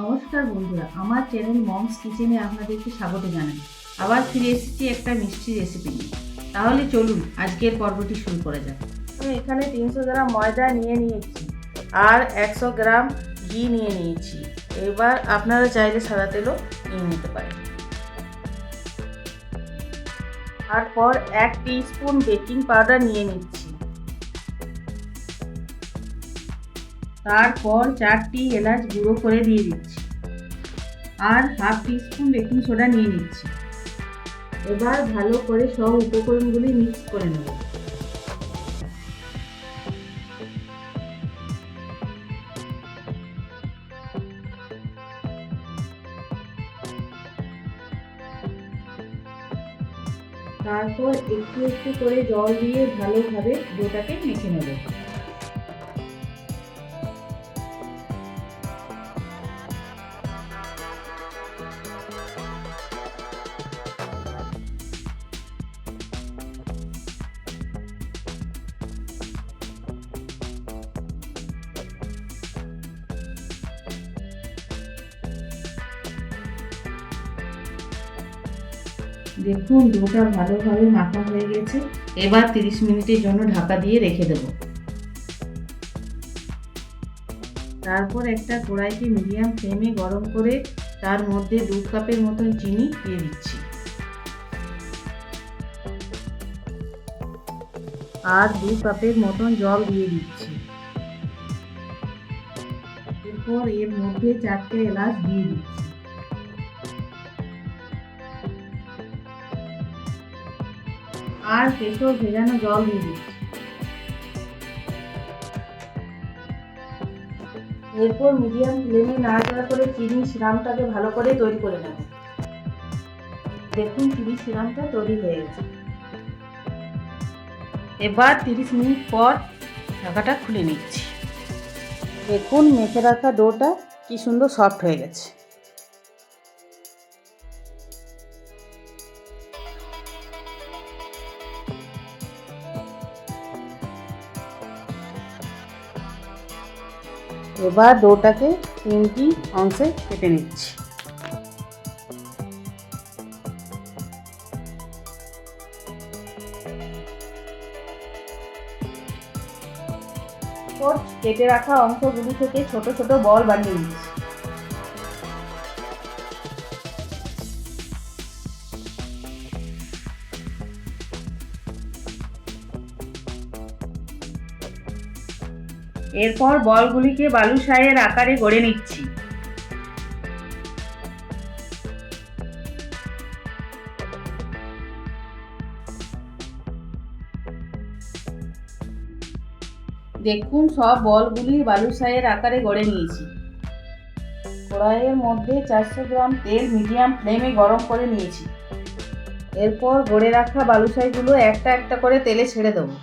নমস্কার বন্ধুরা, আমার চ্যানেল মমস কিচেনে আপনাদেরকে স্বাগত জানাই। আবার ফিরে এসেছি একটা মিষ্টি রেসিপি নিয়ে। তাহলে চলুন আজকের পর্বটি শুরু করা যাক। আমি এখানে 300 গ্রাম ময়দা নিয়ে নিয়েছি আর 100 গ্রাম ঘি নিয়ে নিয়েছি। এবার আপনারা চাইলে সাদা তেলও নিয়ে নিতে পারেন। তারপর 1 টিস্পুন বেকিং পাউডার নিয়ে নিচ্ছি। তারপর 4টি এলাচ গুঁড়ো করে দিয়ে দিচ্ছি আর হাফ টিস্পুন বেকিং সোডা নিয়ে নিচ্ছি। এবার ভালো করে সব উপকরণগুলি মিক্স করে নেব। তারপর একটু একটু করে জল দিয়ে ভালোভাবে ডোটাকে মেখে নেব। দেখুন ডোটা ভালোভাবে মাখা হয়ে গেছে। এবার 30 মিনিটের জন্য ঢাকা দিয়ে রেখে দেব। তারপর একটা কড়াইতে মিডিয়াম ফ্লেমে গরম করে তার মধ্যে 2 কাপের মতন চিনি দিয়ে দিচ্ছি আর 2 কাপের মতন জল দিয়ে দিচ্ছি। এরপর এর মধ্যে 4টে এলাচ দিয়ে দিচ্ছি আর কেশর ভেজানো জল দিয়ে দিচ্ছি। এরপর মিডিয়াম ফ্লেমে নাড়াচাড়া করে চিনি সিরাপটাকে ভালো করে তৈরি করে নেব। দেখুন চিনি সিরাপটা তৈরি হয়ে গেছে। এবার 30 মিনিট পর ঢাকাটা খুলে নিচ্ছি। দেখুন মেখে রাখা ডোটা কি সুন্দর সফট হয়ে গেছে। এবার ডোটাকে 3টি অংশে কেটে নিচ্ছি। কেটে রাখা অংশগুলি থেকে ছোট ছোট বল বানিয়ে নিচ্ছি। এরপর বলগুলিকে বালুশাইয়ের আকারে গড়ে নিচ্ছি। দেখুন সব বলগুলি বালুশাইয়ের আকারে গড়ে নিয়েছি। কড়াইয়ের মধ্যে 400 গ্রাম তেল মিডিয়াম ফ্লেমে গরম করে নিয়েছি। এরপর গড়ে রাখা বালুশাইগুলো একটা একটা করে তেলে ছেড়ে দেবো।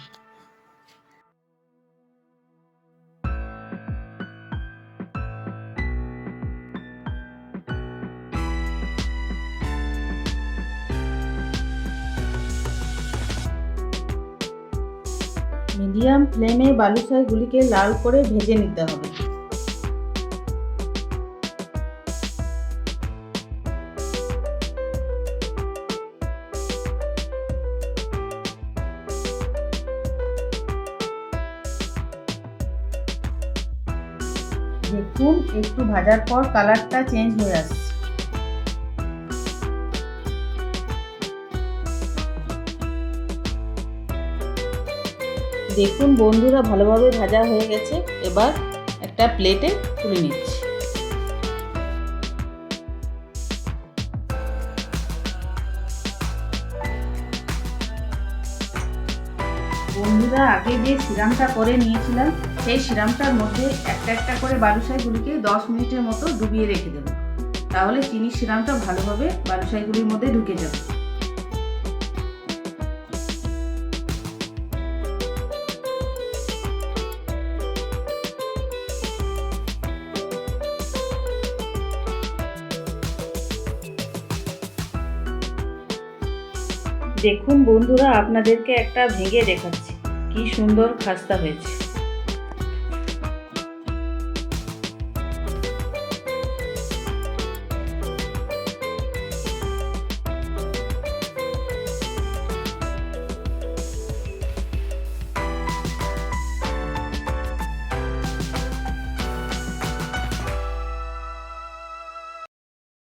মিডিয়াম ফ্লেমে বালুশাইগুলিকে লাল করে ভেজে নিতে হবে। দেখুন একটু ভাজার পর কালারটা চেঞ্জ হয়ে আসছে। দেখুন বন্ধুরা ভালোভাবে ভাজা হয়ে গেছে। এবার একটা প্লেটে তুলে নিচ্ছি। বন্ধুরা আগে যে সিরামটা করে নিয়েছিলাম সেই সিরামটার মধ্যে একটা একটা করে বালুশাইগুলিকে 10 মিনিটের মতো ডুবিয়ে রেখে দেব। তাহলে চিনির সিরামটা ভালোভাবে বালুশাইগুলির মধ্যে ঢুকে যাবে। দেখুন বন্ধুরা আপনাদেরকে একটা ভেঙে দেখাচ্ছি কি সুন্দর খাস্তা হয়েছে।